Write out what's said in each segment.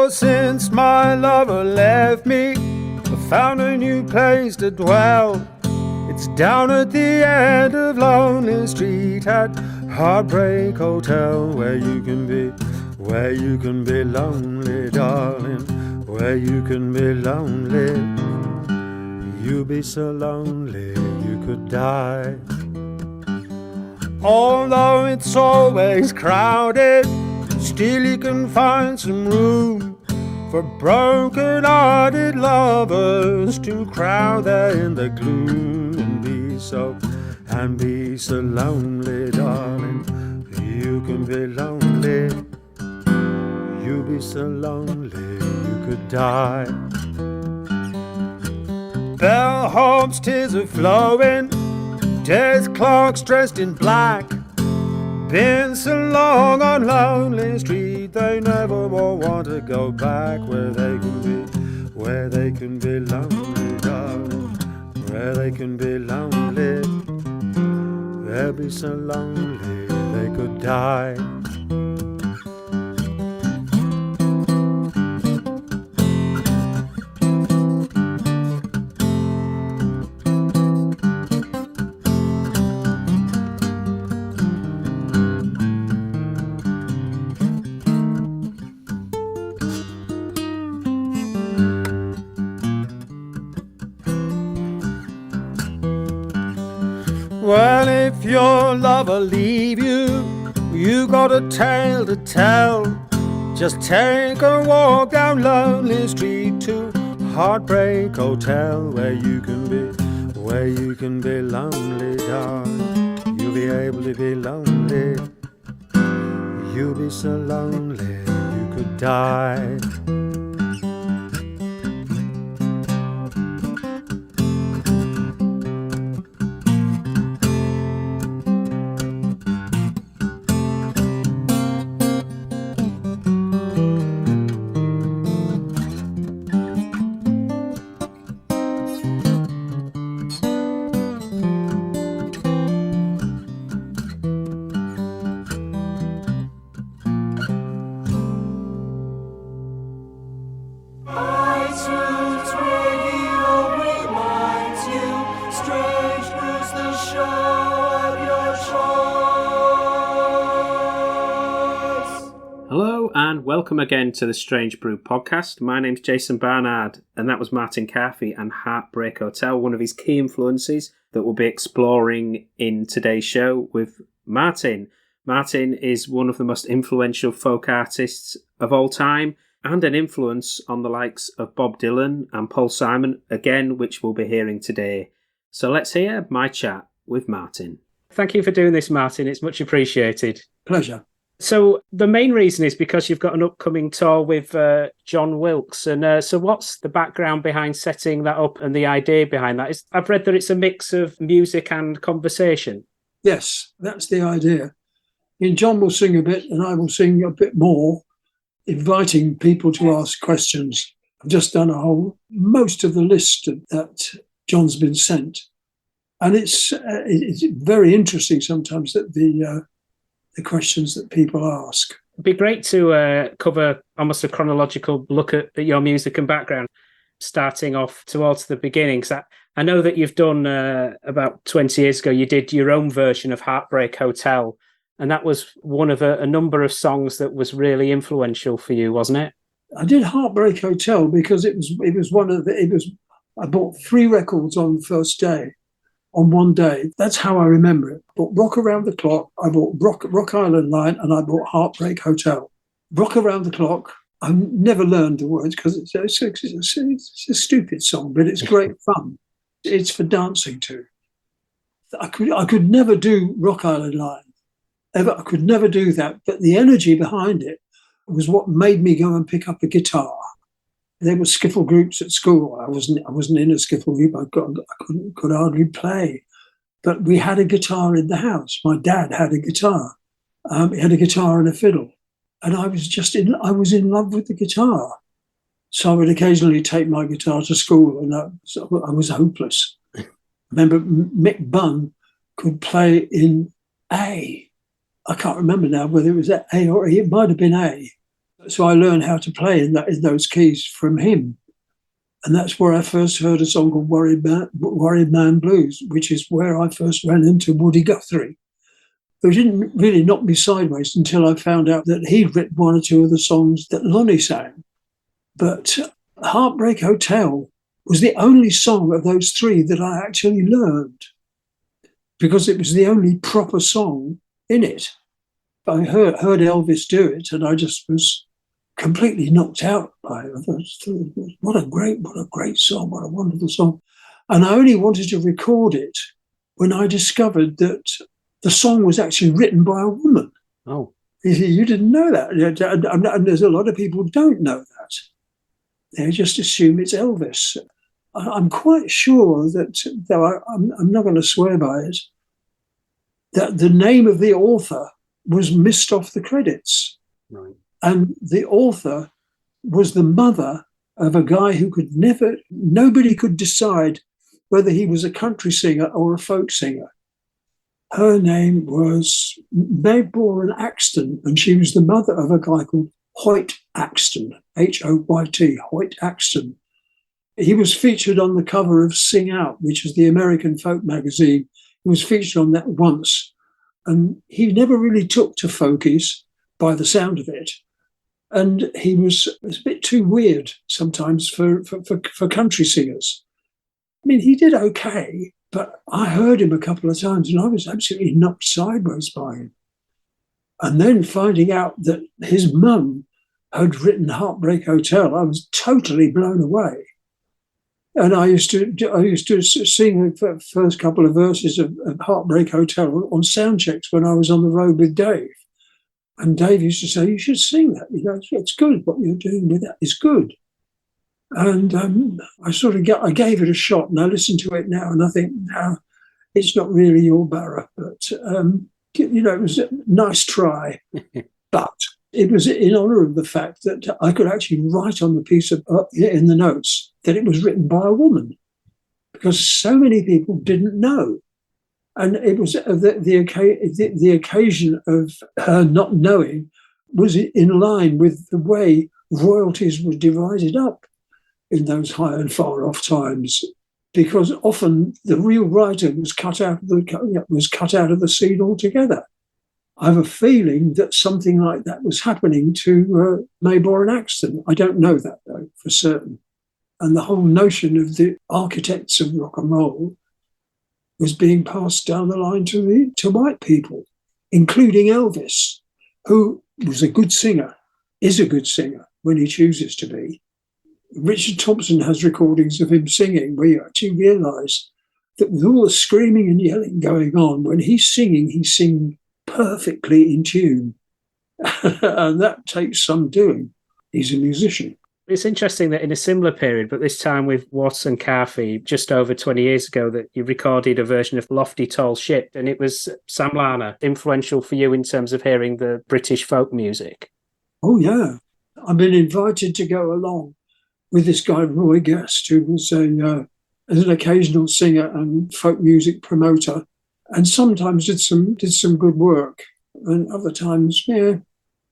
For since my lover left me, I found a new place to dwell. It's down at the end of Lonely Street at Heartbreak Hotel, where you can be lonely, darling, where you can be lonely. You'll be so lonely you could die. Although it's always crowded, still you can find some room for broken-hearted lovers to crowd there in the gloom and be so lonely, darling. You can be lonely. You'll be so lonely you could die. Bellhop's tears are flowing, desk clerks dressed in black. Been so long on Lonely Street, they never will want to go back. Where they can be lonely, darling, where they can be lonely. They'll be so lonely they could die. Well, if your lover leave you, you got a tale to tell. Just take a walk down Lonely Street to Heartbreak Hotel, where you can be lonely, darling. You'll be able to be lonely. You'll be so lonely you could die. Welcome again to the Strange Brew podcast. My name's Jason Barnard, and that was Martin Carthy and Heartbreak Hotel, one of his key influences that we'll be exploring in today's show with Martin. Martin is one of the most influential folk artists of all time, and an influence on the likes of Bob Dylan and Paul Simon, again, which we'll be hearing today. So let's hear my chat with Martin. Thank you for doing this, Martin. It's much appreciated. Pleasure. So the main reason is because you've got an upcoming tour with John Wilkes. And so what's the background behind setting that up and the idea behind that? I've read that it's a mix of music and conversation. Yes, that's the idea. And John will sing a bit and I will sing a bit more, inviting people to ask questions. I've just done most of the list that John's been sent. And it's very interesting sometimes that the questions that people ask. It'd be great to cover almost a chronological look at your music and background, starting off towards the beginning. So I know that you've done, about 20 years ago, you did your own version of Heartbreak Hotel, and that was one of a number of songs that was really influential for you, wasn't it? I did Heartbreak Hotel because I bought 3 records on the first day. On one day. That's how I remember it. I bought Rock Around the Clock, I bought Rock Island Line, and I bought Heartbreak Hotel. Rock Around the Clock, I never learned the words because it's a stupid song, but it's great fun. It's for dancing to. I could never do Rock Island Line. Ever. I could never do that. But the energy behind it was what made me go and pick up a guitar. There were skiffle groups at school. I wasn't in a skiffle group. I could hardly play, but we had a guitar in the house. My dad had a guitar. He had a guitar and a fiddle, and I was in love with the guitar. So I would occasionally take my guitar to school, and I was hopeless. I remember Mick Bunn could play in A. I can't remember now whether it was A or E. It might have been A. So I learned how to play in those keys from him. And that's where I first heard a song called Worried Man Blues, which is where I first ran into Woody Guthrie, who didn't really knock me sideways until I found out that he'd written one or two of the songs that Lonnie sang. But Heartbreak Hotel was the only song of those three that I actually learned, because it was the only proper song in it. I heard Elvis do it, and I just was completely knocked out by it. I thought, what a great song, what a wonderful song. And I only wanted to record it when I discovered that the song was actually written by a woman. Oh. You didn't know that. And there's a lot of people who don't know that. They just assume it's Elvis. I'm quite sure that, though I'm not going to swear by it, that the name of the author was missed off the credits. Right. And the author was the mother of a guy who nobody could decide whether he was a country singer or a folk singer. Her name was Mayborn Axton, and she was the mother of a guy called Hoyt Axton, Hoyt, Hoyt Axton. He was featured on the cover of Sing Out, which is the American folk magazine. He was featured on that once. And he never really took to folkies by the sound of it. And he was a bit too weird sometimes for country singers. I mean, he did okay, but I heard him a couple of times and I was absolutely knocked sideways by him. And then finding out that his mum had written Heartbreak Hotel, I was totally blown away. And I used to sing the first couple of verses of Heartbreak Hotel on sound checks when I was on the road with Dave. And Dave used to say, you should sing that. You know, it's good. What you're doing with that is good. And I gave it a shot, and I listen to it now, and I think, no, it's not really your borough. But, it was a nice try. But it was in honour of the fact that I could actually write on the piece of in the notes that it was written by a woman, because so many people didn't know. And it was the occasion of her not knowing was in line with the way royalties were divided up in those high and far off times, because often the real writer was cut out of the scene altogether. I have a feeling that something like that was happening to Mayborn and Axton. I don't know that, though, for certain. And the whole notion of the architects of rock and roll was being passed down the line to white people, including Elvis, who was a good singer, is a good singer when he chooses to be. Richard Thompson has recordings of him singing where you actually realise that with all the screaming and yelling going on, when he's singing perfectly in tune. And that takes some doing. He's a musician. It's interesting that in a similar period, but this time with Watts and Carthy, just over 20 years ago, that you recorded a version of Lofty Tall Ship, and it was Sam Larner, influential for you in terms of hearing the British folk music. Oh, yeah. I've been invited to go along with this guy, Roy Guest, who was as an occasional singer and folk music promoter, and sometimes did some good work. And other times,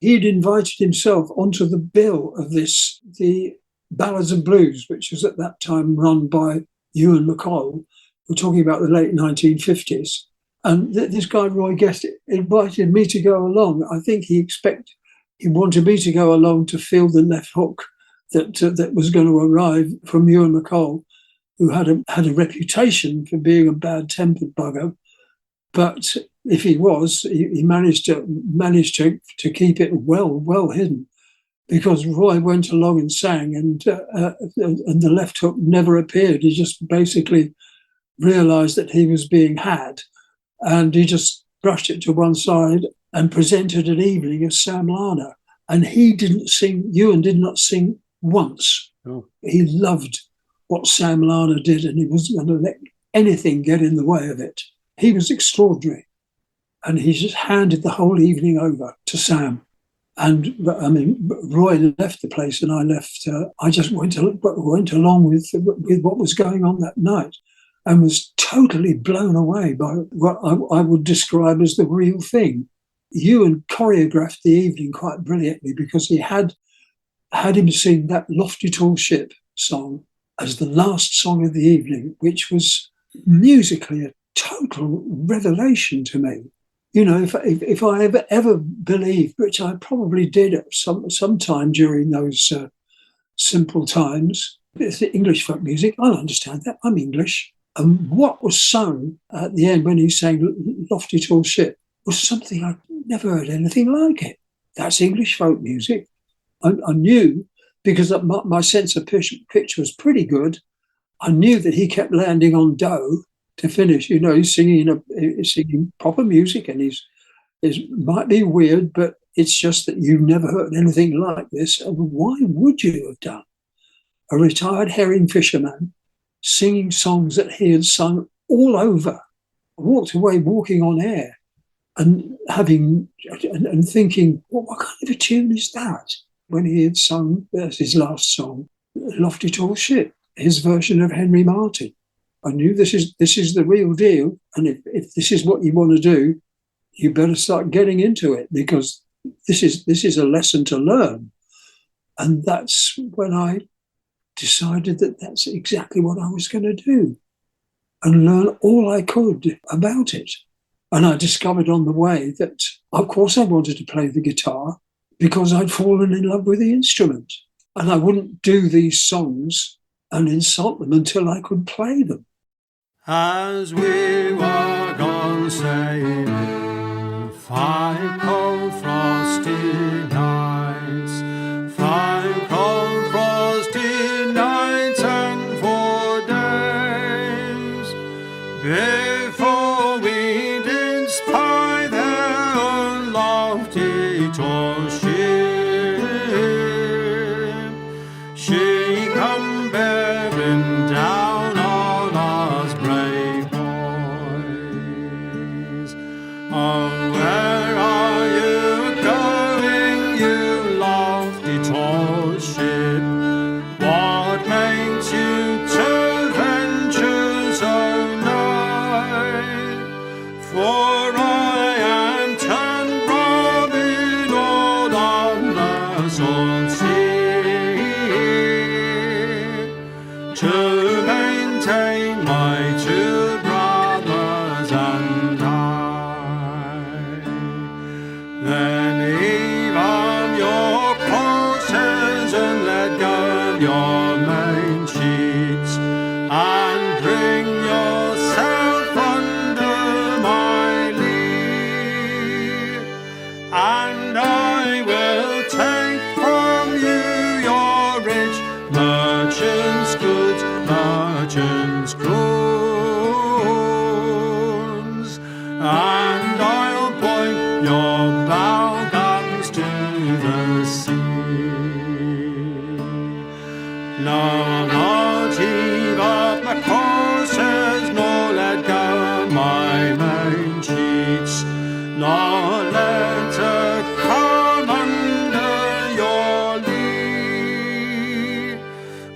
he'd invited himself onto the bill of the Ballads and Blues, which was at that time run by Ewan MacColl. We're talking about the late 1950s. And this guy, Roy Guest, invited me to go along. I think he wanted me to go along to feel the left hook that was going to arrive from Ewan MacColl, who had a reputation for being a bad-tempered bugger. But if he was, he managed to keep it well hidden, because Roy went along and sang, and the left hook never appeared. He just basically realised that he was being had, and he just brushed it to one side and presented an evening of Sam Larner. And Ewan did not sing once. Oh. He loved what Sam Larner did, and he wasn't going to let anything get in the way of it. He was extraordinary. And he just handed the whole evening over to Sam. And Roy left the place, and I left. I just went along with what was going on that night, and was totally blown away by what I would describe as the real thing. Ewan choreographed the evening quite brilliantly, because he had had him sing that Lofty Tall Ship song as the last song of the evening, which was musically a total revelation to me. You know, if I ever believed, which I probably did at some time during those simple times, it's the English folk music, I'll understand that, I'm English. And what was sung at the end when he sang Lofty Tall Ship was something I'd never heard anything like it. That's English folk music. I knew, because my sense of pitch was pretty good, I knew that he kept landing on do to finish. You know, he's singing proper music, and it might be weird, but it's just that you've never heard anything like this. And why would you have done? A retired herring fisherman singing songs that he had sung all over. I walked away walking on air and thinking, well, what kind of a tune is that? When he had sung, that's his last song, Lofty Tall Ship, his version of Henry Martin. I knew this is the real deal, and if this is what you want to do, you better start getting into it, because this is a lesson to learn. And that's when I decided that that's exactly what I was going to do, and learn all I could about it. And I discovered on the way that, of course, I wanted to play the guitar because I'd fallen in love with the instrument. And I wouldn't do these songs and insult them until I could play them. As we were gone sailing, 5 cold frosty nights, 5 cold frosty nights and 4 days, before we did spy their lofty tall ship, she come bearing down on us brave boys. Oh, where are you going, you lofty tall ship? What makes you to venture so nigh? For I am turned Robin Hood on the salt sea, to maintain my 2 brothers and I. Then heave up your courses and let go your main sheets, and bring yourself under my lee, and I will take from you your rich merchant's goods, merchant's goods, and I'll point your bow guns to the sea. No, not heave up my courses, nor let go my main sheets, nor let her come under your lee,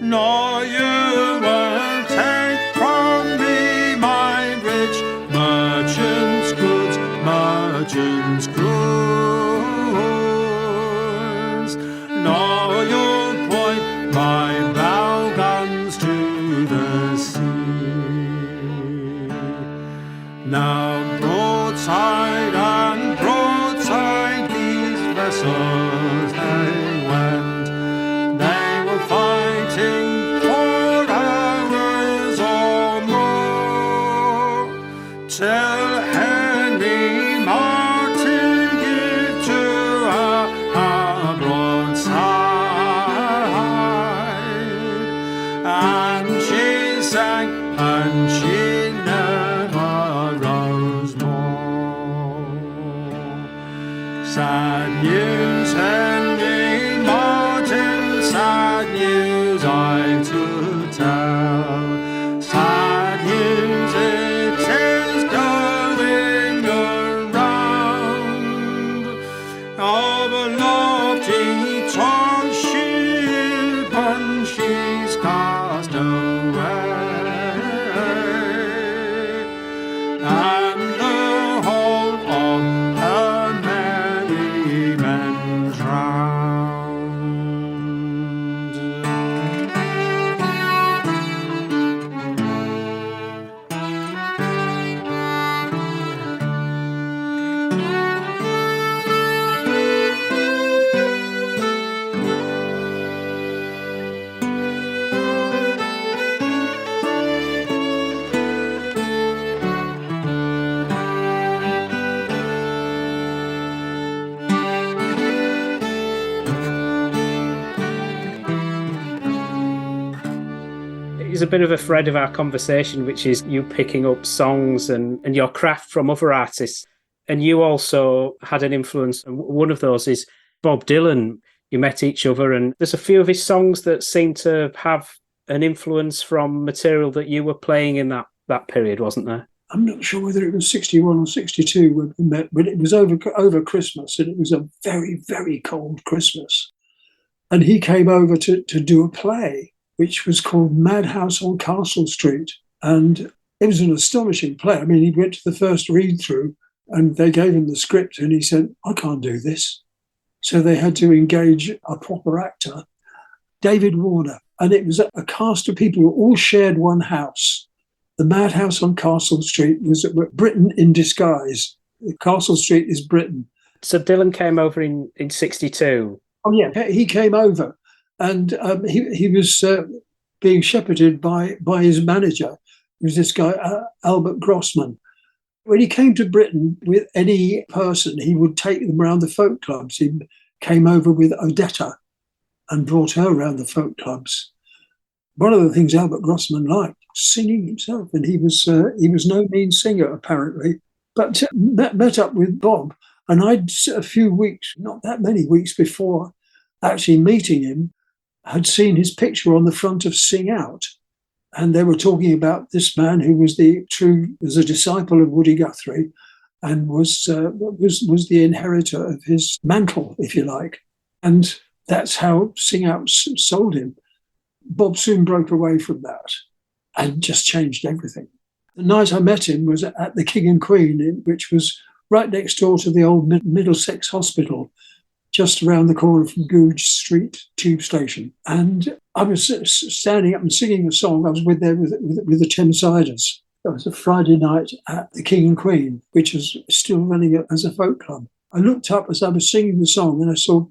nor you will take from me my rich merchant's goods, merchant's goods, nor you'll point my bow guns to the sea. Now broadside and broadside these vessels they went. They were fighting for hours or more, till Henry Martin gave to our broadside, and she sank and she never rose more. Sad news, Henry Martin, sad news I to tell. Sad news it is going around, of a lofty tall ship, and she's cast away, and the whole of her merry men drowned. is a bit of a thread of our conversation, which is you picking up songs and your craft from other artists. And you also had an influence. One of those is Bob Dylan. You met each other, and there's a few of his songs that seem to have an influence from material that you were playing in that period, wasn't there? I'm not sure whether it was 61 or 62 when we met, but it was over Christmas, and it was a very, very cold Christmas. And he came over to do a play, which was called Madhouse on Castle Street. And it was an astonishing play. I mean, he went to the first read-through, and they gave him the script, and he said, I can't do this. So they had to engage a proper actor, David Warner. And it was a cast of people who all shared one house. The Madhouse on Castle Street was Britain in disguise. Castle Street is Britain. So Dylan came over in 62. Oh, yeah, he came over, and he was being shepherded by his manager, who was this guy, Albert Grossman. When he came to Britain with any person, he would take them around the folk clubs. He came over with Odetta and brought her around the folk clubs. One of the things Albert Grossman liked was singing himself, and he was no mean singer, apparently. But met up with Bob, and I'd a few weeks, not that many weeks before actually meeting him, had seen his picture on the front of Sing Out. And they were talking about this man who was a disciple of Woody Guthrie, and was the inheritor of his mantle, if you like. And that's how Sing Out sold him. Bob soon broke away from that and just changed everything. The night I met him was at the King and Queen, which was right next door to the old Middlesex Hospital, just around the corner from Goodge Street tube station. And I was standing up and singing a song. I was with the Thamsiders. It was a Friday night at the King and Queen, which was still running as a folk club. I looked up as I was singing the song, and I saw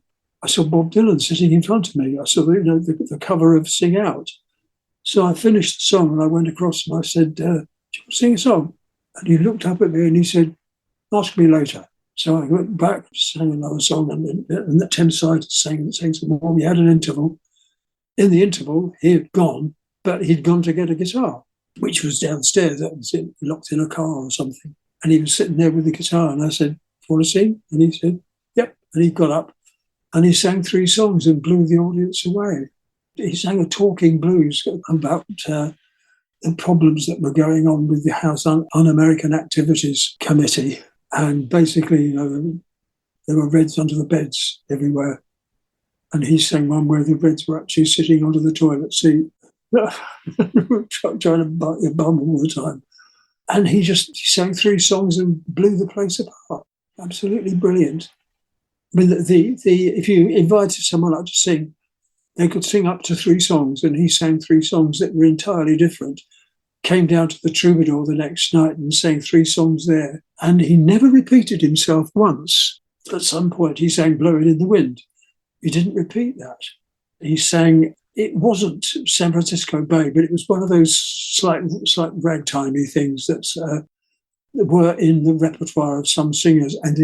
Bob Dylan sitting in front of me. I saw the cover of Sing Out. So I finished the song, and I went across and I said, do you want to sing a song? And he looked up at me and he said, ask me later. So I went back, sang another song, and the Thamsiders sang some more. We had an interval. In the interval, he had gone, but he'd gone to get a guitar, which was downstairs. That was locked in a car or something. And he was sitting there with the guitar, and I said, want to sing? And he said, yep. And he got up and he sang 3 songs and blew the audience away. He sang a talking blues about the problems that were going on with the House Un-American Activities Committee. And basically, there were Reds under the beds everywhere. And he sang one where the Reds were actually sitting under the toilet seat, trying to bite your bum all the time. And he sang 3 songs and blew the place apart. Absolutely brilliant. I mean, if you invited someone up to sing, they could sing up to 3 songs, and he sang 3 songs that were entirely different. Came down to the Troubadour the next night and sang 3 songs there. And he never repeated himself once. At some point, he sang Blowing in the Wind. He didn't repeat that. He sang, it wasn't San Francisco Bay, but it was one of those slight ragtimey things that were in the repertoire of some singers, and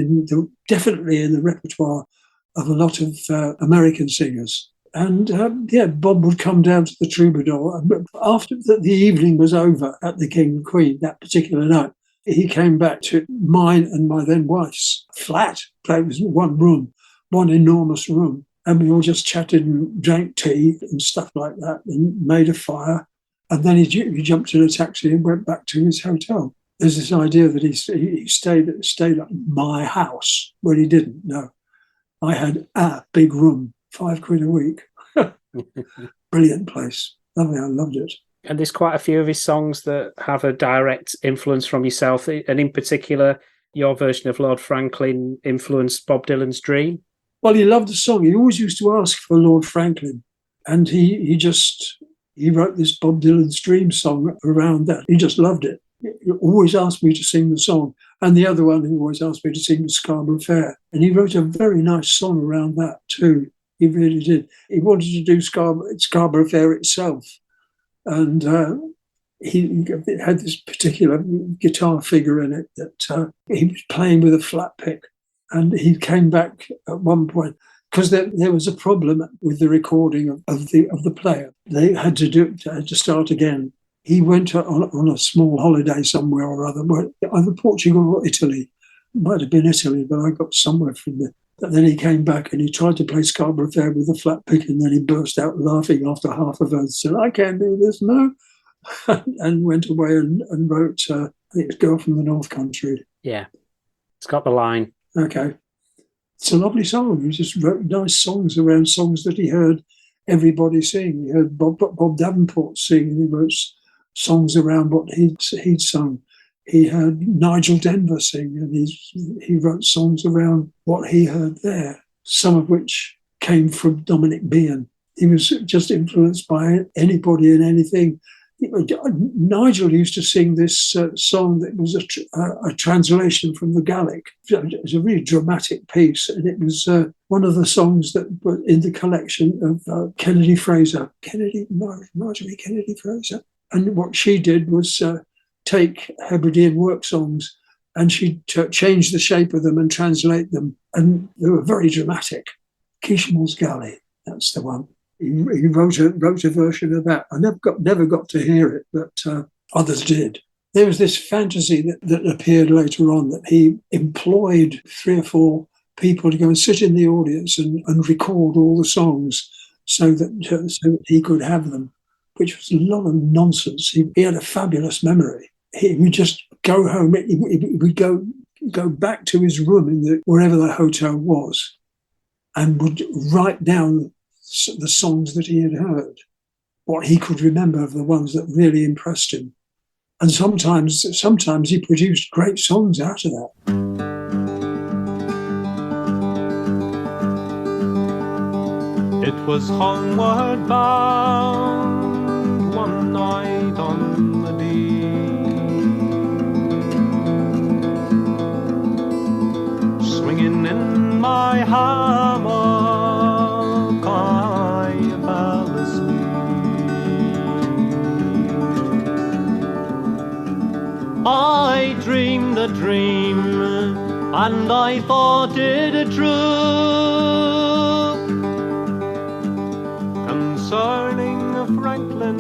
definitely in the repertoire of a lot of American singers. And Bob would come down to the Troubadour. After the evening was over at the King and Queen that particular night, he came back to mine and my then wife's flat. It was one enormous room. And we all just chatted and drank tea and stuff like that and made a fire. And then he jumped in a taxi and went back to his hotel. There's this idea that he stayed at my house, when he didn't. No, I had a big room. £5 a week. Brilliant place. Lovely, I loved it. And there's quite a few of his songs that have a direct influence from yourself, and in particular, your version of Lord Franklin influenced Bob Dylan's Dream. Well, he loved the song. He always used to ask for Lord Franklin, and he wrote this Bob Dylan's Dream song around that. He just loved it. He always asked me to sing the song, and the other one he always asked me to sing the Scarborough Fair, and he wrote a very nice song around that too. He really did. He wanted to do Scarborough Fair itself. And he had this particular guitar figure in it that he was playing with a flat pick. And he came back at one point, because there was a problem with the recording of the player. They had to start again. He went on a small holiday somewhere or other, either Portugal or Italy. Might have been Italy, but I got somewhere from there. But then he came back and he tried to play Scarborough Fair with a flat pick, and then he burst out laughing after half of it and said, "I can't do this, no," and went away and wrote, I think it's Girl from the North Country. Yeah, it's got the line. Okay. It's a lovely song. He just wrote nice songs around songs that he heard everybody sing. He heard Bob Davenport sing, and he wrote songs around what he'd sung. He heard Nigel Denver sing, and he wrote songs around what he heard there, some of which came from Dominic Behan. He was just influenced by anybody and anything. Nigel used to sing this song that was a translation from the Gaelic. It was a really dramatic piece, and it was one of the songs that were in the collection of Kennedy Fraser, Marjorie Kennedy Fraser. And what she did was take Hebridean work songs, and she changed the shape of them and translate them, and they were very dramatic. Kishmo's Galley, that's the one. He wrote a version of that. I never got to hear it, but others did. There was this fantasy that appeared later on that he employed 3 or 4 people to go and sit in the audience and record all the songs so that he could have them, which was a lot of nonsense. He had a fabulous memory. He would just go home. He would go back to his room in wherever the hotel was, and would write down the songs that he had heard, what he could remember of the ones that really impressed him. And sometimes he produced great songs out of that. It was homeward bound one night on the Dee, swinging in my hammock, I fell asleep. I dreamed a dream, and I thought it true, concerning Franklin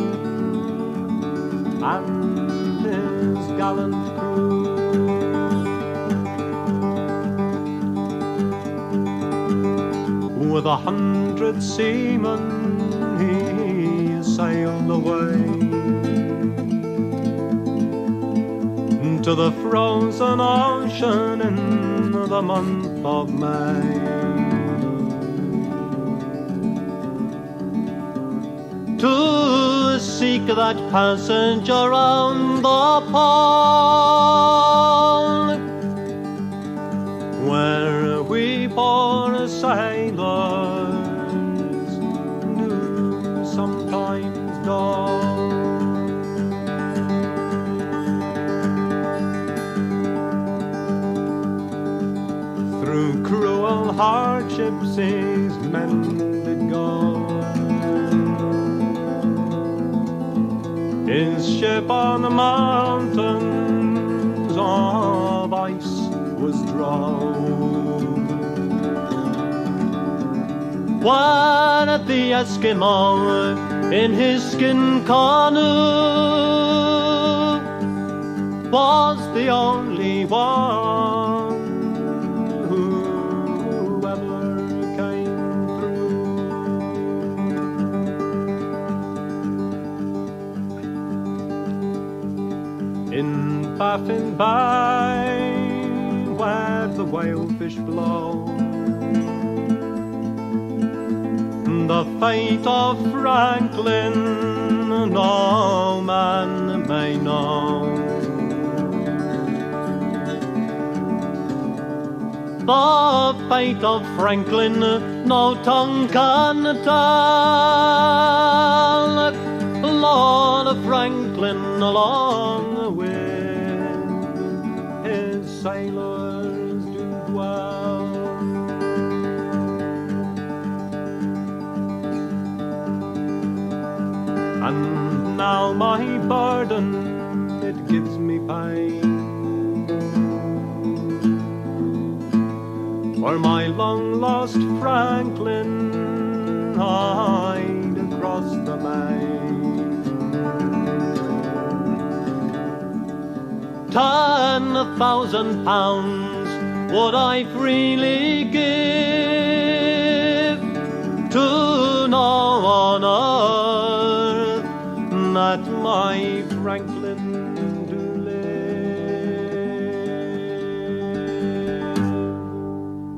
and his gallant crew. With 100 seamen he sailed away to the frozen ocean in the month of May, to seek that passage around the pole where we poor sailors do sometimes go. Through cruel hardships his men did go. His ship on the mountains of ice was drawn, while the Eskimo in his skin canoe was the only one who ever came through. In Baffin Bay, where the whalefish blow, the fate of Franklin no man may know. The fate of Franklin no tongue can tell. Lord of Franklin along with his sailors do dwell. And now my burden, it gives me pain. for my long-lost Franklin hide across the main. 10,000 pounds would I freely give to no one earth that my Franklin do live.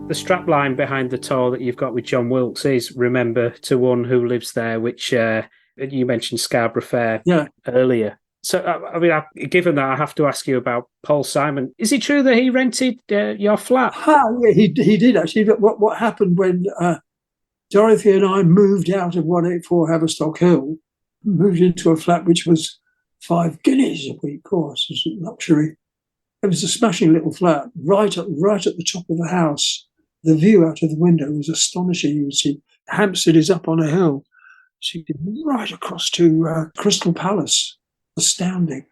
The strapline behind the tour that you've got with John Wilkes is "Remember to One Who Lives There," which you mentioned Scarborough Fair earlier. So, given that, I have to ask you about Paul Simon. Is it true that he rented your flat? Yeah, he did actually. But what happened when Dorothy and I moved out of 184 Haverstock Hill, moved into a flat which was 5 guineas a week, of course, as a luxury. It was a smashing little flat, right at the top of the house. The view out of the window was astonishing. You would see Hampstead is up on a hill. So you could right across to Crystal Palace. Astounding.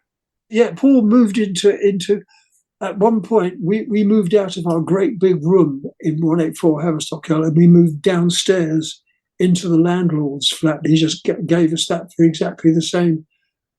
Yeah, Paul moved into at one point, we moved out of our great big room in 184 Haverstock Hill and we moved downstairs into the landlord's flat. He just gave us that for exactly the same.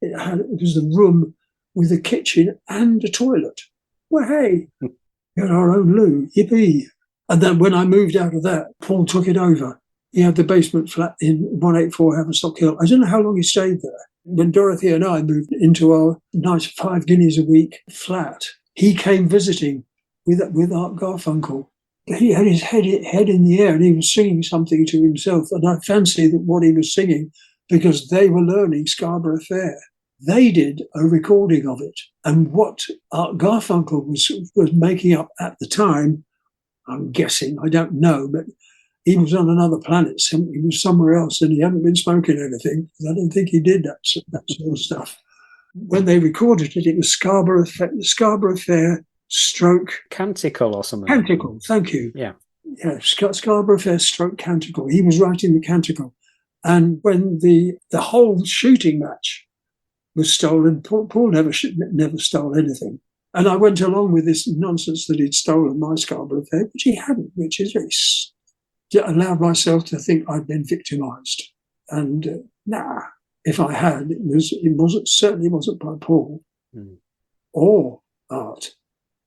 It was a room with a kitchen and a toilet. Well, hey, we had our own loo, yippee. And then when I moved out of that, Paul took it over. He had the basement flat in 184 Haverstock Hill. I don't know how long he stayed there. When Dorothy and I moved into our nice 5 guineas a week flat, he came visiting with Art Garfunkel. He had his head in the air and he was singing something to himself. And I fancy that what he was singing, because they were learning Scarborough Fair, they did a recording of it. And what Art Garfunkel was making up at the time, I'm guessing, I don't know, but he was on another planet. He was somewhere else and he hadn't been smoking anything. I don't think he did that sort of stuff. When they recorded it, it was Scarborough Fair stroke... Canticle or something. Canticle, thank you. Yeah, Scarborough Fair stroke Canticle. He was writing the Canticle. And when the whole shooting match was stolen, Paul never stole anything. And I went along with this nonsense that he'd stolen my Scarborough Fair, which he hadn't, which is very... allowed myself to think I'd been victimised. And if I had, it certainly wasn't by Paul or Art.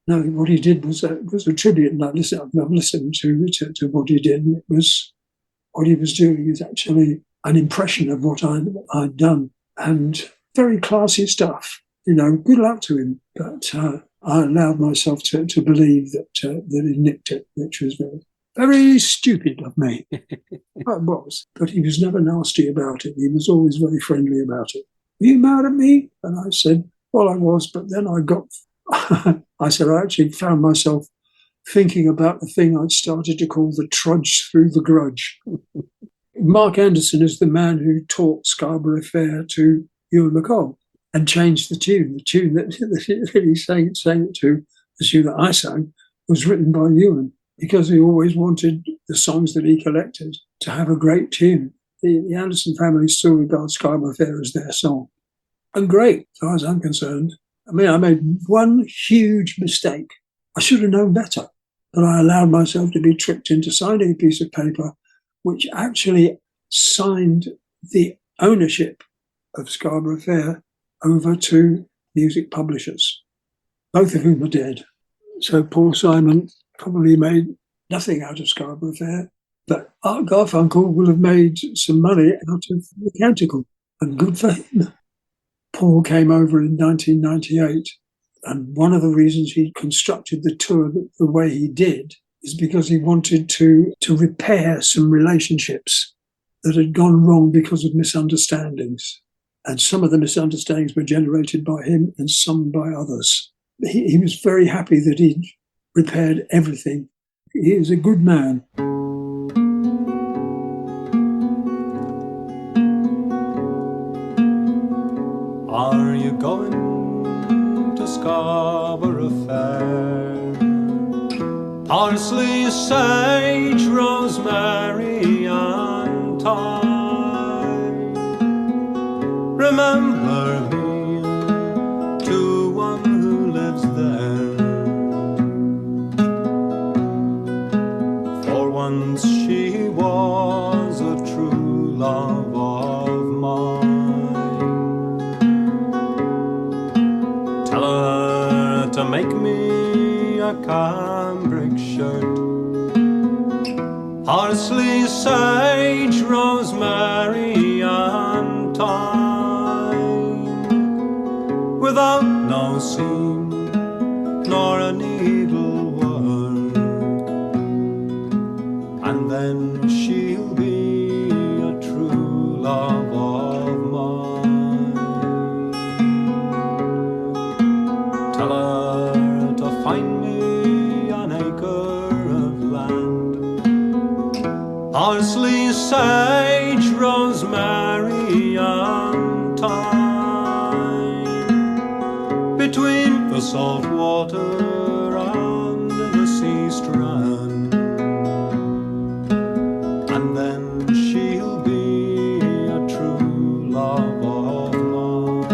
No, what he did was a tribute, and I've listened to what he did, and it was what he was doing is actually an impression of what I'd done, and very classy stuff. You know, good luck to him. But I allowed myself to believe that he nicked it, which was very stupid of me. It was. But he was never nasty about it. He was always very friendly about it. Are you mad at me? And I said, well, I was. But then I actually found myself thinking about the thing I'd started to call the trudge through the grudge. Mark Anderson is the man who taught Scarborough Fair to Ewan MacColl and changed the tune. The tune that he sang it to, the tune that I sang, was written by Ewan, because he always wanted the songs that he collected to have a great tune. The Anderson family still regard Scarborough Fair as their song. And great, as far as I'm concerned. I mean, I made one huge mistake. I should have known better, but I allowed myself to be tricked into signing a piece of paper which actually signed the ownership of Scarborough Fair over to music publishers, both of whom are dead. So Paul Simon probably made nothing out of Scarborough Fair, but Art Garfunkel will have made some money out of the Canticle, and good for him. Paul came over in 1998, and one of the reasons he constructed the tour the way he did is because he wanted to repair some relationships that had gone wrong because of misunderstandings. And some of the misunderstandings were generated by him and some by others. He was very happy that he'd repaired everything. He is a good man. Are you going to Scarborough Fair? Parsley, sage, rosemary and thyme. Remember me to one who lives there. make me a cambric shirt. Parsley, sage, rosemary, and thyme, without no seam nor a needlework. And then she'll be a true love of mine. Tell her to find me an acre of land, parsley, sage, rosemary, and thyme, between the salt water and the sea strand. And then she'll be a true love of mine.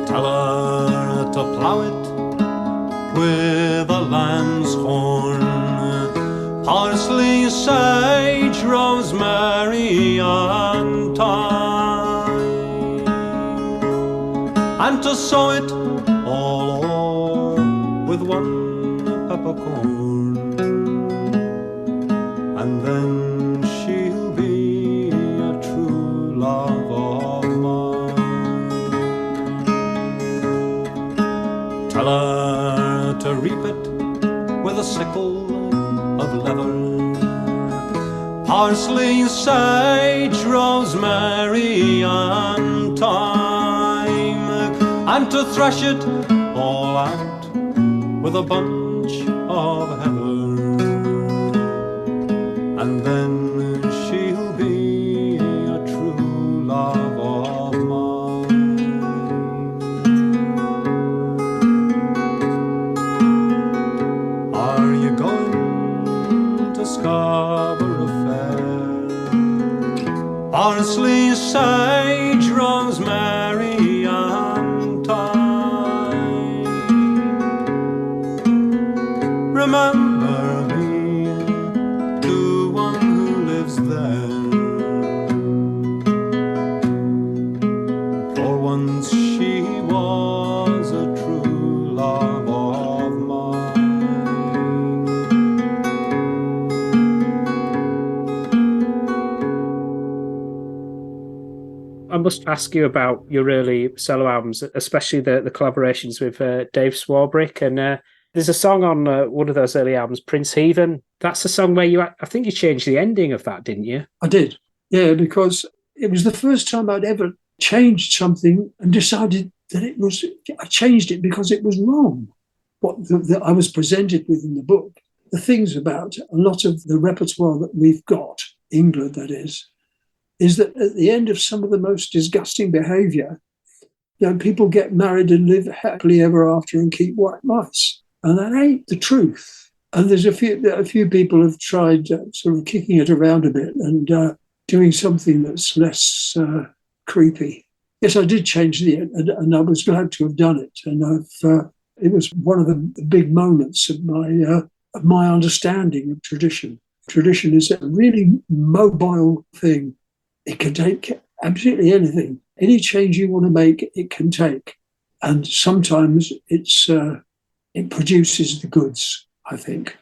Tell her to plough it with a lamb's horn, parsley, sage, rosemary, and thyme, and to sow it all o'er with one peppercorn. And then she'll be a true love of mine. Tell her to reap it with a sickle of leather, parsley, sage, rosemary, and thyme, and to thresh it all out with a bunch of heather. And then she'll be a true love of mine. Are you going to Scarborough Fair? Parsley, sage, rosemary, and thyme. Remember me to one who lives there, for once she was a true love of mine. I must ask you about your early solo albums, especially the collaborations with Dave Swarbrick. And there's a song on one of those early albums, Prince Heathen. That's a song where I think you changed the ending of that, didn't you? I did, yeah, because it was the first time I'd ever changed something and decided that I changed it because it was wrong. What I was presented with in the book, the things about a lot of the repertoire that we've got, England that is that at the end of some of the most disgusting behaviour, people get married and live happily ever after and keep white mice. And that ain't the truth. And there's a few people have tried sort of kicking it around a bit and doing something that's less creepy. Yes, I did change the end, and I was glad to have done it. And it was one of the big moments of my understanding of tradition. Tradition is a really mobile thing. It can take absolutely anything. Any change you want to make, it can take. And sometimes it produces the goods, I think.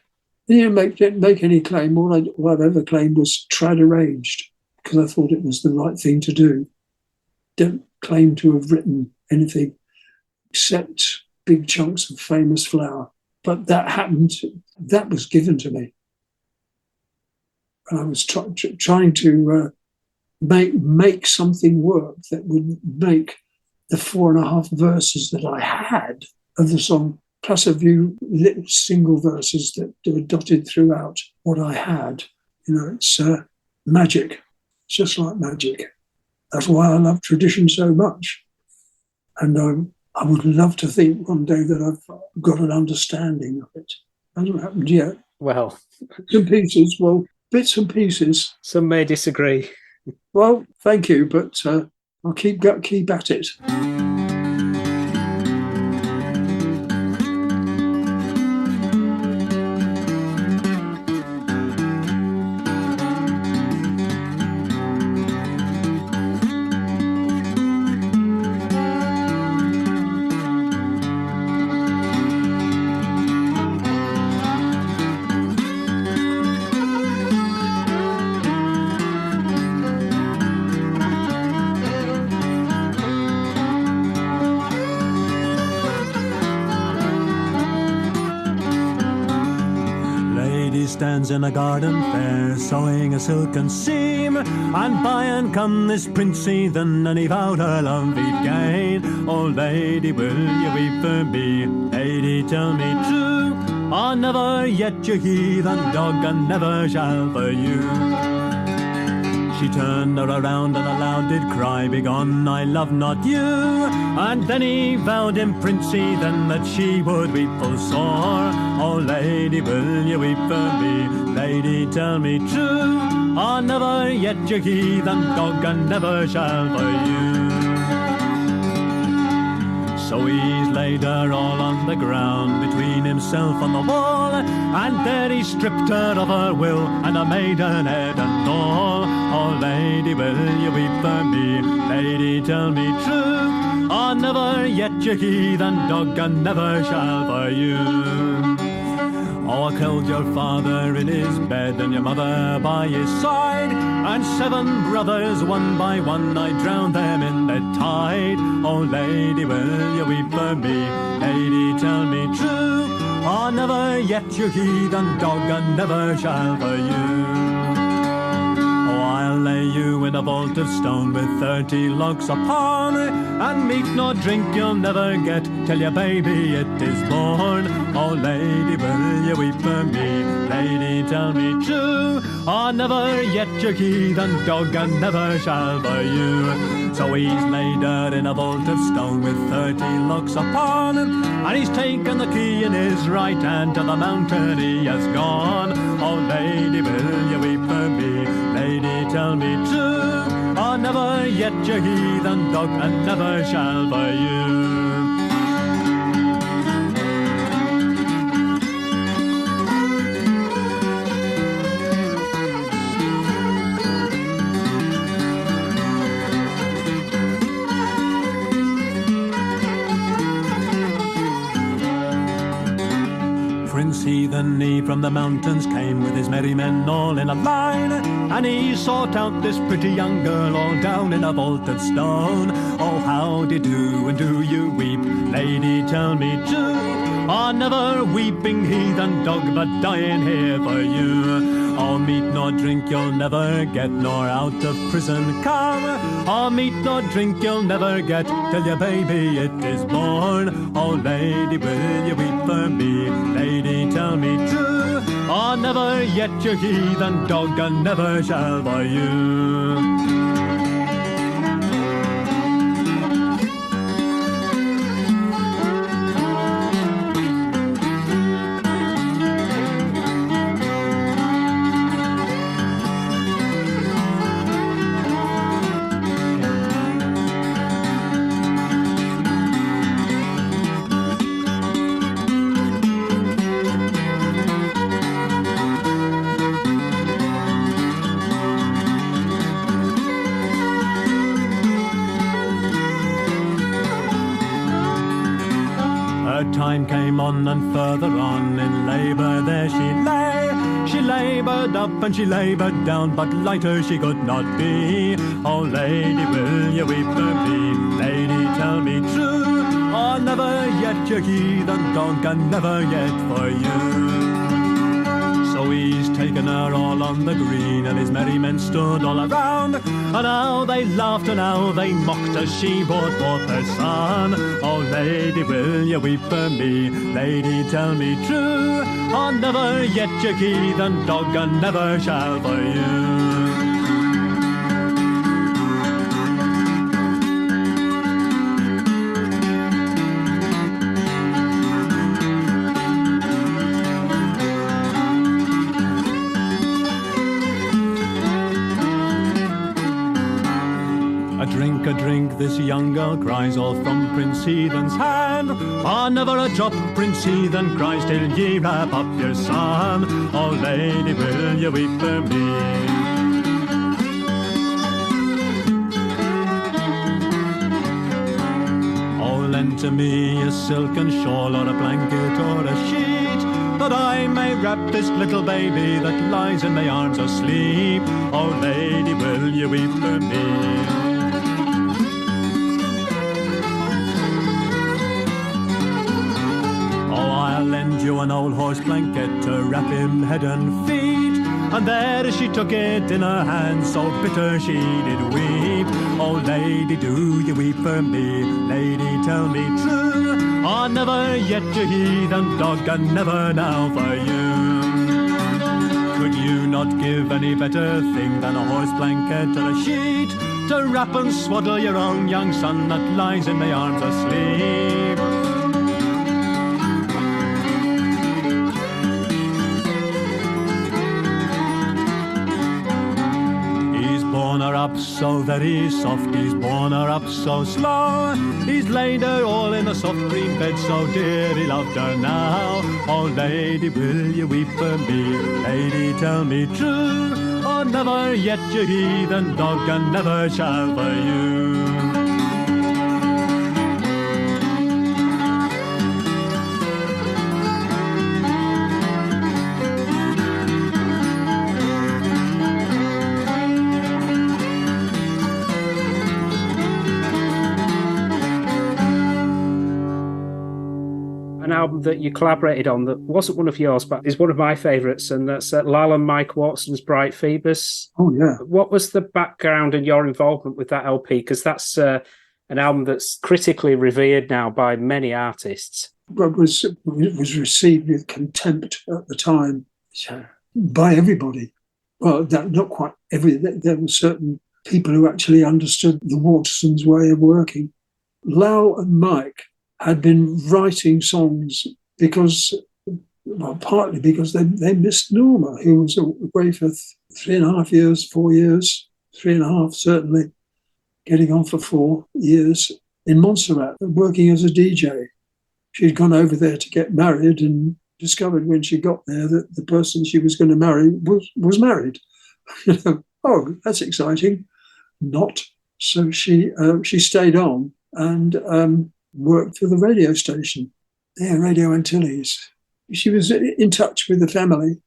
You don't make any claim. All I've ever claimed was trad arranged, because I thought it was the right thing to do. Don't claim to have written anything except big chunks of famous flower. But that happened, that was given to me. And I was trying to make something work that would make the 4.5 verses that I had of the song, plus a few little single verses that were dotted throughout what I had. It's magic. It's just like magic. That's why I love tradition so much. And I would love to think one day that I've got an understanding of it. Hasn't happened yet. Well, bits and pieces. Some may disagree. Well, thank you, but I'll keep at it. stands in a garden fair, sewing a silken seam, and by and come this prince heathen, and he vowed her love he'd gain. Oh, lady, will you weep for me? Lady, tell me true, I never yet you heathen dog, and never shall for you. She turned her around and aloud did cry, Begone, I love not you. And then he vowed him prince heathen that she would weep full sore. Oh, lady, will you weep for me? Lady, tell me true, I never yet you heathen dog, and never shall for you. So he's laid her all on the ground, between himself and the wall, and there he stripped her of her will, and a maidenhead and all. Oh, lady, will you weep for me? Lady, tell me true, I never yet you heathen dog, and never shall for you. Oh, I killed your father in his bed, and your mother by his side, and 7 brothers, one by one, I drowned them in the tide. Oh, lady, will you weep for me? Lady, tell me true, I never yet you heathen dog, and never shall for you. I'll lay you in a vault of stone with 30 logs upon, and meat nor drink you'll never get till your baby it is born. Oh, lady, will you weep for me? Lady, tell me true, I never yet you heathen dog, and never shall for you. So he's laid her in a vault of stone with 30 logs upon, and he's taken the key in his right hand, to the mountain he has gone. Oh, lady, will you weep for me? Lady, tell me true, I never yet you heathen dog, and never shall for you. Prince heathen he from the mountains came, with his merry men all in a line, and he sought out this pretty young girl all down in a vault of stone. Oh, how do you do, and do you weep? Lady, tell me true, I never weeping heathen dog, but dying here for you. Oh, meat nor drink you'll never get, nor out of prison come. Oh, meat nor drink you'll never get till your baby it is born. Oh, lady, will you weep for me? Lady, tell me true, I never yet you heathen dog, and never shall for you. Time came on, and further on in labour there she lay. She laboured up and she laboured down, but lighter she could not be. Oh, lady, will you weep for me? Lady, tell me true, I never yet you heathen dog, and never yet for you. So he's taken her all on the green, and his merry men stood all around, and now they laughed and now they mocked as she brought forth her son. Oh, lady, will you weep for me? Lady, tell me true, I never yet you heathen dog, and never shall for you. A drink, this young girl cries, all from Prince Heathen's hand. Ah, never a drop, Prince Heathen cries, till ye wrap up your son. Oh, lady, will you weep for me? Oh, lend to me a silken shawl, or a blanket, or a sheet, that I may wrap this little baby that lies in my arms asleep. Oh, lady, will you weep for me? Lend you an old horse blanket to wrap him head and feet. And there she took it in her hand, so bitter she did weep. Oh, lady, do you weep for me? Lady, tell me true. Oh, never yet, you heathen dog, and never now for you. Could you not give any better thing than a horse blanket or a sheet to wrap and swaddle your own young son that lies in my arms asleep? He's borne her up so very soft, he's borne her up so slow. He's laid her all in a soft green bed, so dear he loved her now. Oh, lady, will you weep for me? Lady, tell me true. Oh, never yet, you heathen dog, and never shall for you. An album that you collaborated on that wasn't one of yours, but is one of my favourites, and that's Lal and Mike Watson's Bright Phoebus. Oh, yeah. What was the background and your involvement with that LP? Because that's an album that's critically revered now by many artists. It was received with contempt at the time by everybody. Well, not quite everybody. There were certain people who actually understood the Watsons' way of working. Lal and Mike had been writing songs because, well, partly because they missed Norma, who was away for 3.5 years, 4 years, 3.5 certainly, getting on for 4 years in Montserrat, working as a DJ. She'd gone over there to get married and discovered when she got there that the person she was going to marry was married. Oh, that's exciting. Not. So she stayed on and worked for the radio station, Radio Antilles. She was in touch with the family.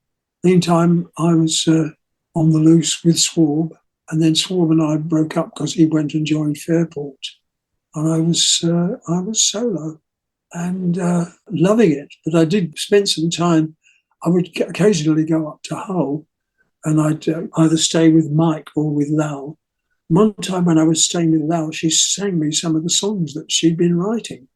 Meantime, I was on the loose with Swarb, and then Swarb and I broke up because he went and joined Fairport, and I was solo and loving it. But I did spend some time. I would occasionally go up to Hull, and I'd either stay with Mike or with Lal. One time when I was staying with Lal, she sang me some of the songs that she'd been writing.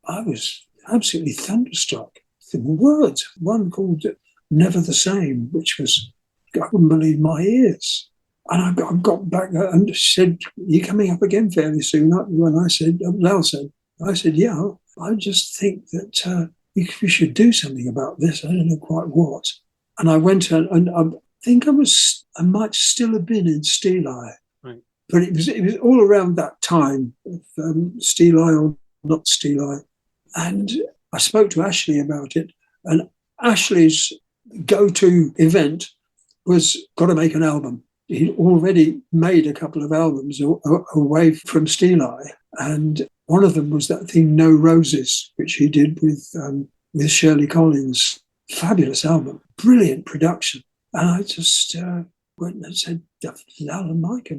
I was absolutely thunderstruck. The words, one called Never the Same, which was, I wouldn't believe my ears. And I got back and said, "You're coming up again fairly soon." When I said, Lal said, "Yeah, I just think that we should do something about this. I don't know quite what." And I went and I think I might still have been in Steli. But it was all around that time of Steli or not Steli. And I spoke to Ashley about it. And Ashley's go-to event was got to make an album. He'd already made a couple of albums away from Steli. And one of them was that thing, No Roses, which he did with Shirley Collins. Fabulous album, brilliant production. And I just went and said, Lal and Mike.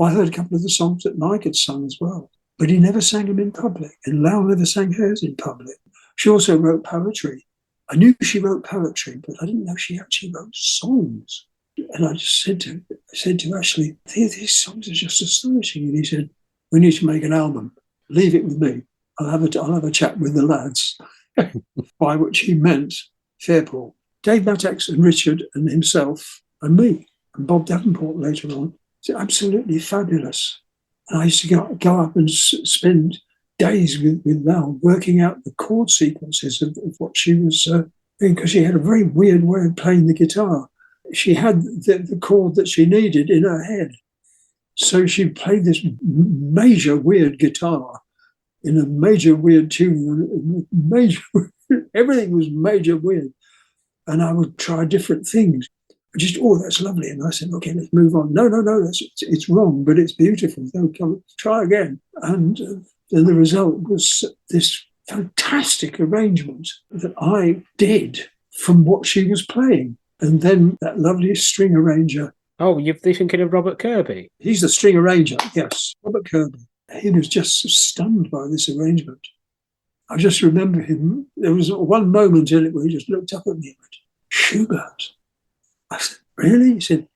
I heard a couple of the songs that Mike had sung as well, but he never sang them in public, and Lal never sang hers in public. She also wrote poetry. I knew she wrote poetry, but I didn't know she actually wrote songs. And I just said to Ashley, these songs are just astonishing. And he said, "We need to make an album. Leave it with me. I'll have a chat with the lads," by which he meant Fairport. Dave Mattox and Richard and himself and me and Bob Davenport later on. It's absolutely fabulous. And I used to go up and spend days with Lal working out the chord sequences of what she was doing, because she had a very weird way of playing the guitar. She had the chord that she needed in her head. So she played this major weird guitar in a major weird tune. Everything was major weird. And I would try different things. Just, that's lovely. And I said, "Okay, let's move on." No, it's wrong, but it's beautiful. No, come, try again. And then the result was this fantastic arrangement that I did from what she was playing. And then that lovely string arranger. Oh, you're thinking of Robert Kirby? He's the string arranger, yes, Robert Kirby. He was just stunned by this arrangement. I just remember him. There was one moment in it where he just looked up at me and went, Schubert. I said, really? He said,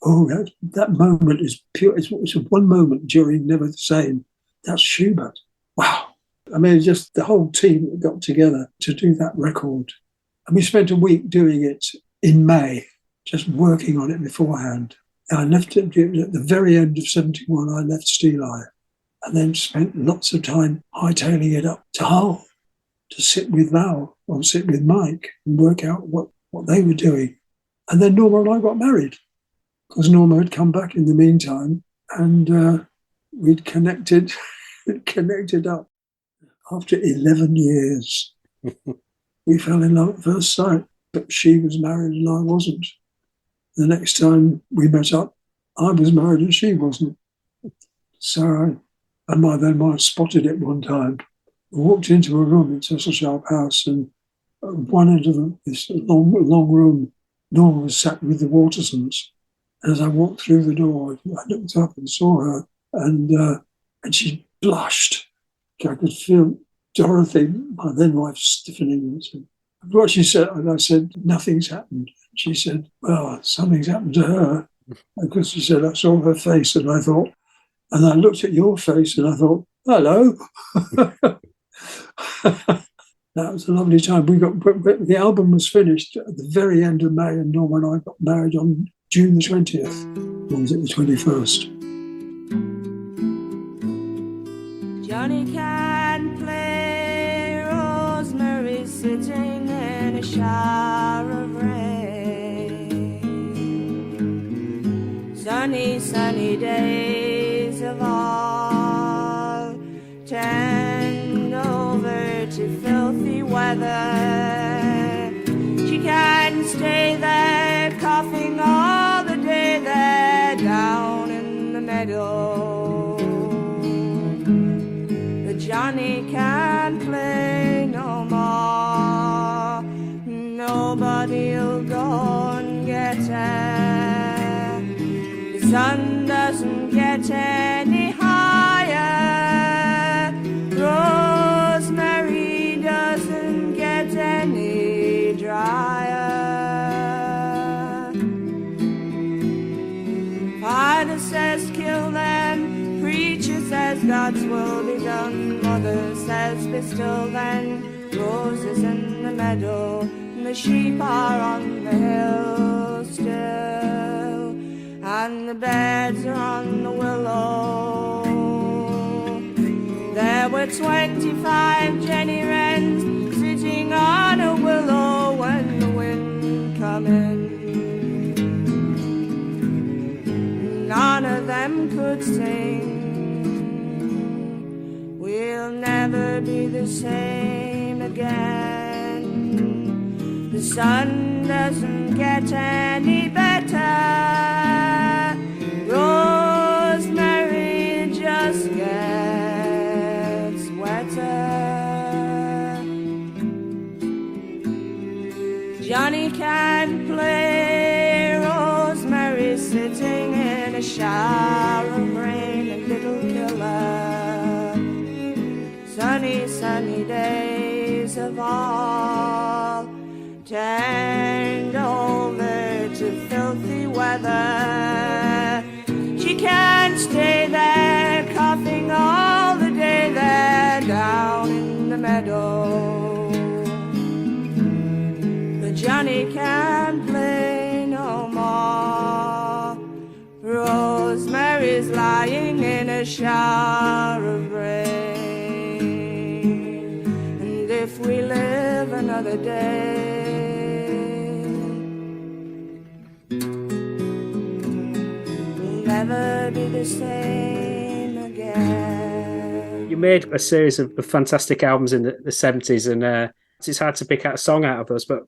oh, that moment is pure. It's one moment during Never the Same. That's Schubert. Wow. I mean, just the whole team that got together to do that record. And we spent a week doing it in May, just working on it beforehand. And I left it at the very end of 71, I left Steel Eye, and then spent lots of time hightailing it up to Hull to sit with Val or sit with Mike and work out what they were doing. And then Norma and I got married because Norma had come back in the meantime, and we'd connected up. After 11 years, we fell in love at first sight, but she was married and I wasn't. The next time we met up, I was married and she wasn't. So I might have spotted it one time. I walked into a room in Cecil Sharp House, and at one end of this long room, Norma was sat with the Watersons. And as I walked through the door, I looked up and saw her, and she blushed. I could feel Dorothy, my then wife, stiffening. What she said, and I said, nothing's happened. She said, well, something's happened to her. Because she said, I saw her face, and I thought, and I looked at your face, and I thought, hello. That was a lovely time. The album was finished at the very end of May, and Norma and I got married on June the 20th. Or was it the 21st? Johnny can play Rosemary sitting in a shower of rain. Sunny, sunny days of all tend over to filthy weather. She can stay there coughing all the day there down in the meadow. Johnny can't play no more. Nobody'll go and get her. The sun doesn't get any higher. Rosemary doesn't get any drier. Father says kill them. Preacher says God's will be done. Mother says be still then. Roses in the meadow, and the sheep are on the hill still, and the beds are on the willow. There were 25 Jenny Wrens sitting on a willow when the wind come in. None of them could sing. We'll never be the same again. The sun doesn't get any better. Rosemary just gets wetter. Johnny can play Rosemary sitting in a shower of rain, a little killer. Sunny, sunny days of all turned over to filthy weather. She can't stay there coughing all the day there down in the meadow. But Johnny can't play no more. Rosemary's lying in a shower of rain. If we live another day, we'll never be the same again. You made a series of fantastic albums in the 70s, and it's hard to pick out a song out of those, but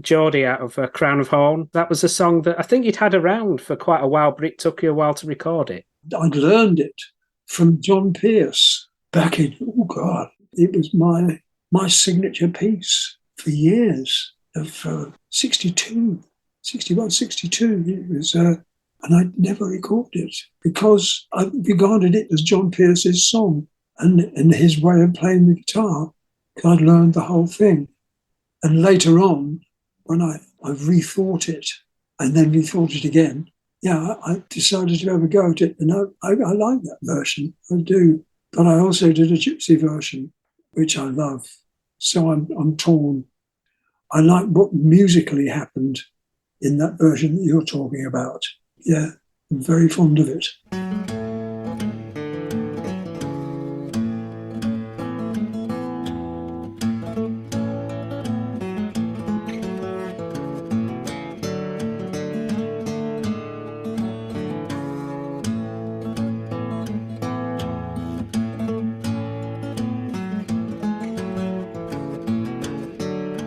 Geordie out of Crown of Horn, that was a song that I think you'd had around for quite a while, but it took you a while to record it. I'd learned it from John Pierce back in, oh God, it was my signature piece for years of 62. It was, and I never recorded it because I regarded it as John Pierce's song and his way of playing the guitar. I'd learned the whole thing. And later on, when I rethought it and then rethought it again, I decided to have a go at it. And I like that version, I do. But I also did a gypsy version, which I love. So I'm torn. I like what musically happened in that version that you're talking about. Yeah, I'm very fond of it.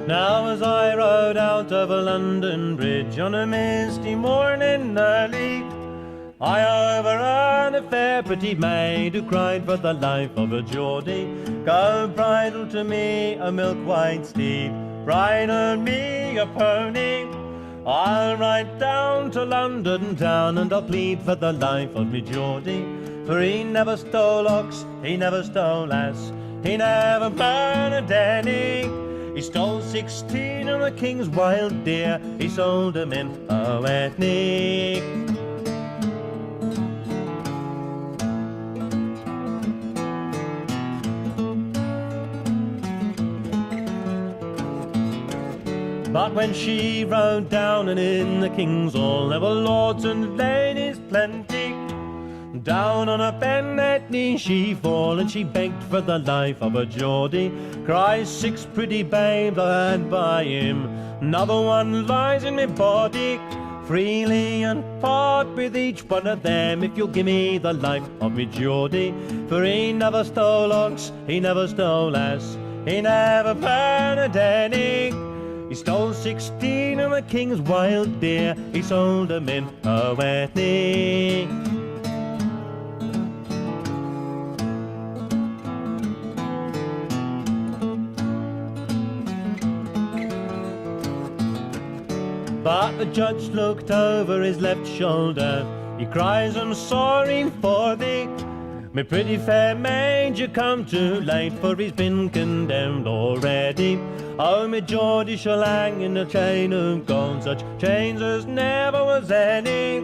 Now as I rode out of a London bridge on a misty morning early, I overheard a fair pretty maid who cried for the life of a Geordie. Go bridle to me a milk-white steed, bridle me a pony. I'll ride down to London town and I'll plead for the life of me Geordie. For he never stole ox, he never stole ass, he never murdered any. He stole 16 of the king's wild deer, he sold them in a wetney. But when she rode down and in the king's hall, there were lords and ladies plenty. Down on her bended knee she fall, and she begged for the life of a Geordie. Cries 6 pretty babes I had by him, another one lies in me body. Freely and part with each one of them, if you'll give me the life of me Geordie. For he never stole ox, he never stole ass, he never murdered any. He stole 16 of the king's wild deer, he sold them in a wetney. But the judge looked over his left shoulder, he cries, I'm sorry for thee. My pretty fair maid, you come too late, for he's been condemned already. Oh, my Geordie shall hang in a chain of gold, such chains as never was any.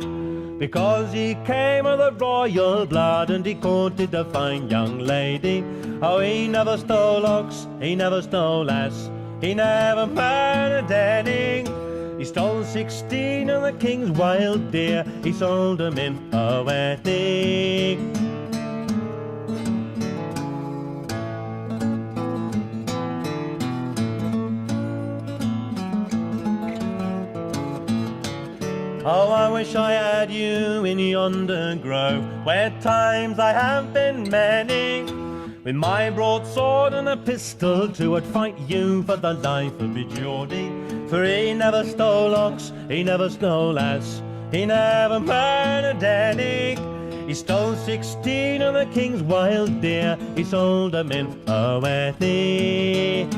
Because he came of the royal blood and he courted a fine young lady. Oh, he never stole ox, he never stole ass, he never murdered any. He stole 16 of the king's wild deer, he sold them in a wetney. Oh, I wish I had you in yonder grove, where times I have been many. With my broadsword and a pistol too, I'd fight you for the life of me Geordie. For he never stole ox, he never stole ass, he never murdered any. He stole 16 of the king's wild deer, he sold them in a wetney.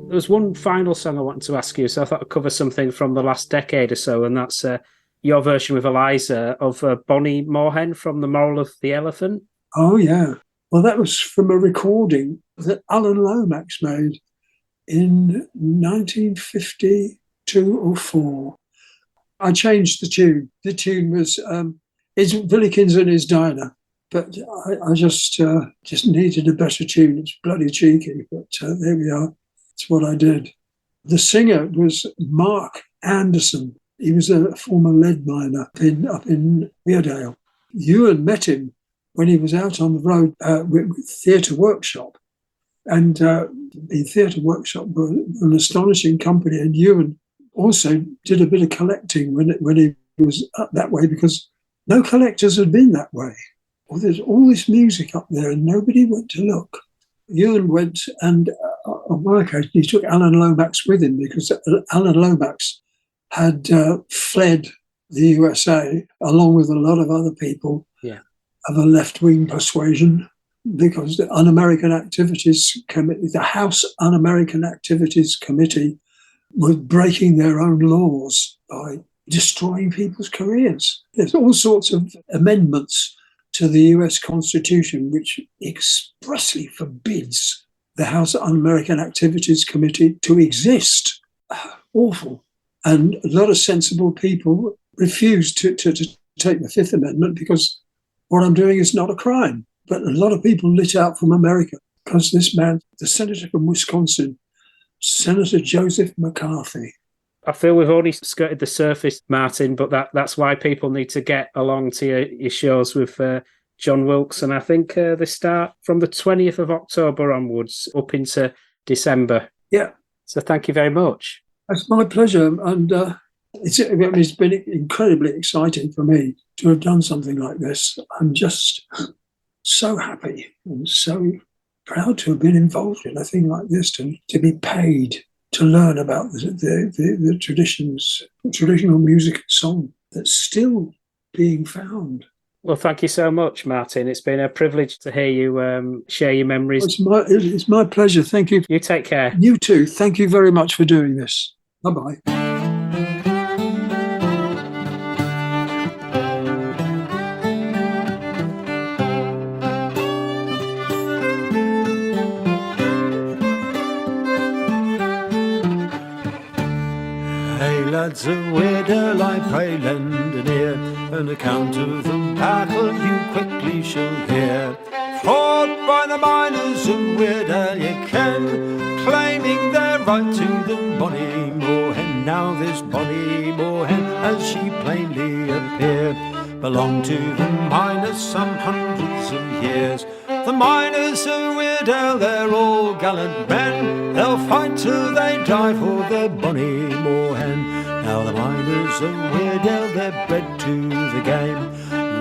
There's one final song I wanted to ask you, so I thought I'd cover something from the last decade or so, and that's your version with Eliza of Bonnie Moorhen from The Moral of the Elephant. Oh, yeah. Well, that was from a recording that Alan Lomax made in 1952 or 4. I changed the tune. The tune was it's Villikins and his Diner, but I just needed a better tune. It's bloody cheeky, but there we are. That's what I did. The singer was Mark Anderson. He was a former lead miner up in Weardale. Ewan met him when he was out on the road with Theatre Workshop. And the Theatre Workshop were an astonishing company. And Ewan also did a bit of collecting when he was up that way, because no collectors had been that way. Well, there's all this music up there and nobody went to look. Ewan went, and on one occasion he took Alan Lomax with him, because Alan Lomax had fled the USA along with a lot of other people of a left-wing persuasion, because the Un-American Activities Committee, the House Un-American Activities Committee, was breaking their own laws by destroying people's careers. There's all sorts of amendments to the US Constitution which expressly forbids the House Un-American Activities Committee to exist. Awful. And a lot of sensible people refused to take the Fifth Amendment because what I'm doing is not a crime. But a lot of people lit out from America because this man, the senator from Wisconsin, Senator Joseph McCarthy. I feel we've only skirted the surface, Martin, but that's why people need to get along to your shows with John Wilkes. And I think they start from the 20th of October onwards up into December. Yeah. So thank you very much. It's my pleasure. And it's been incredibly exciting for me to have done something like this. I'm just so happy and so proud to have been involved in a thing like this, to be paid to learn about the traditions, traditional music and song that's still being found. Well, thank you so much, Martin. It's been a privilege to hear you share your memories. It's my pleasure. Thank you. You take care. You too. Thank you very much for doing this. Bye-bye. Lads of Weardale, I pray lend an ear, an account of the battle you quickly shall hear. Fought by the miners of Weardale, ye ken, claiming their right to the bonny moorhen. Now this bonny moorhen, as she plainly appeared, belonged to the miners some hundreds of years. The miners of Weardale, they're all gallant men, they'll fight till they die for their bonny moorhen. Now the miners of Weardale, they're bred to the game,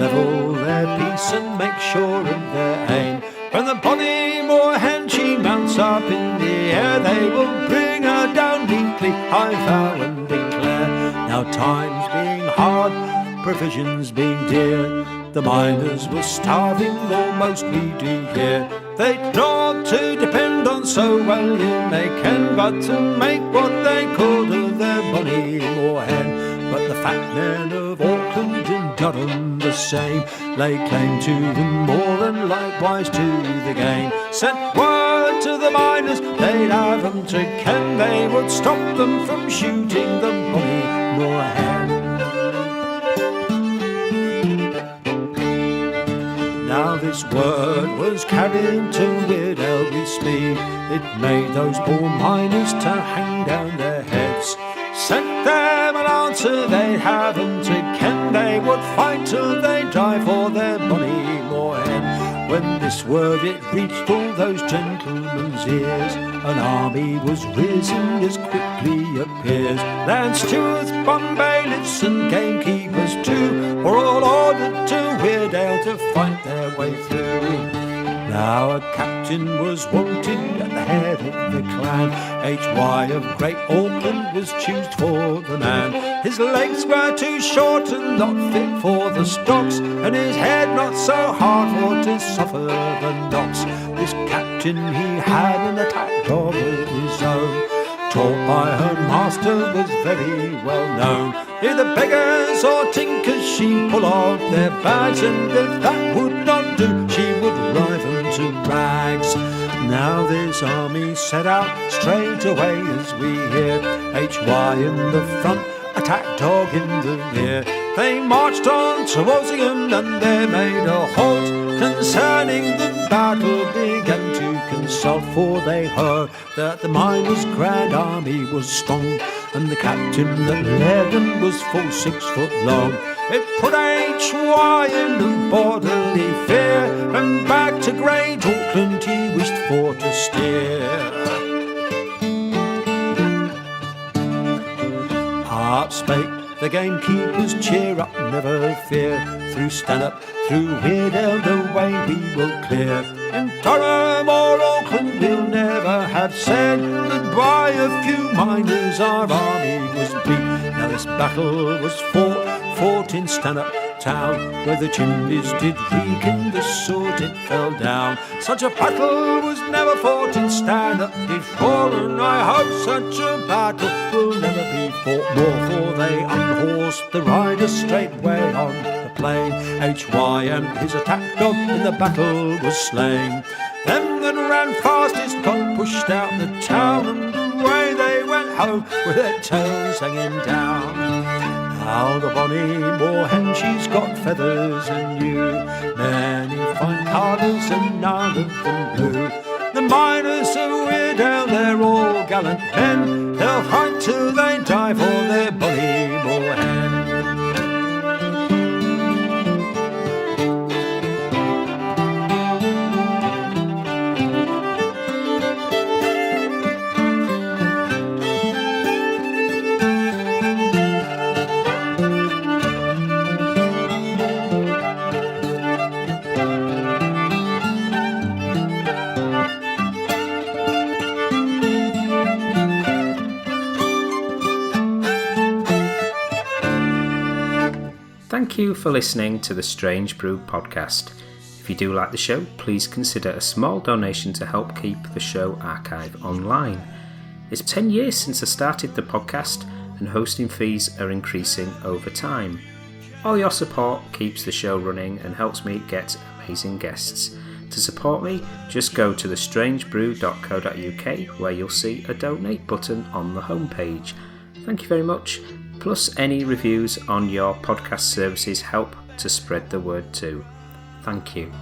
level their piece and make sure of their aim. When the bonny moorhen she mounts up in the air, they will bring her down neatly, I vow and declare. Now times being hard, provisions being dear, the miners were starving, almost we do hear. They'd not to depend on so well you may ken, but to make what they called of their bonny moorhen. But the fat men of Auckland and Durham the same lay claim to the moor and likewise to the game. Sent word to the miners they'd have them to ken, they would stop them from shooting the bonny moorhen. Now this word was carried to Weardale with speed, it made those poor miners to hang down their heads. Sent them an answer they'd have them to ken, they would fight till they die for their bonny moorhen. When this word it reached all those gentlemen's ears, an army was risen as quickly appears. Land stewards, bond bailiffs and gamekeepers too were all ordered to Weardale to fight their way through. Now a captain was wanted at the head of the clan, H.Y. of Great Auckland was choosed for the man. His legs were too short and not fit for the stocks, and his head not so hard for to suffer the knocks. This captain he had an attack dog of his own, taught by her master was very well known. If the beggars or tinkers she pull off their bags, and if that would not do she would rive them to rags. Now this army set out straight away as we hear, H.Y. in the front, attack dog in the rear. They marched on to Walsingham and they made a halt, concerning the battle began to consult, for they heard that the miners' grand army was strong, and the captain that led them was full 6 foot long. It put H.Y. in a bodily fear, and back to Great Auckland he wished for to steer. Up spake the gamekeepers, cheer up, never fear, through Stanhope, through Weardale the way we will clear. In Durham or Auckland we'll never I have said goodbye a few miners, our army was beat. Now this battle was fought in Stanhope town, where the chimneys did reek and the sword it fell down. Such a battle was never fought in Stanhope before, and I hope such a battle will never be fought more, for they unhorsed the riders straightway on the plain. H.Y. and his attack dog in the battle was slain. Them that ran fastest got pushed out the town, and away they went home with their tails hanging down. Now the bonny moorhen, she's got feathers anew, many fine colours and none of them blue. The miners of Weirdown, they're all gallant men, they'll fight till they die for their bonny moorhen. Thank you for listening to the Strange Brew podcast. If you do like the show, please consider a small donation to help keep the show archive online. It's 10 years since I started the podcast, and hosting fees are increasing over time. All your support keeps the show running and helps me get amazing guests. To support me, just go to thestrangebrew.co.uk, where you'll see a donate button on the homepage. Thank you very much. Plus, any reviews on your podcast services help to spread the word too. Thank you.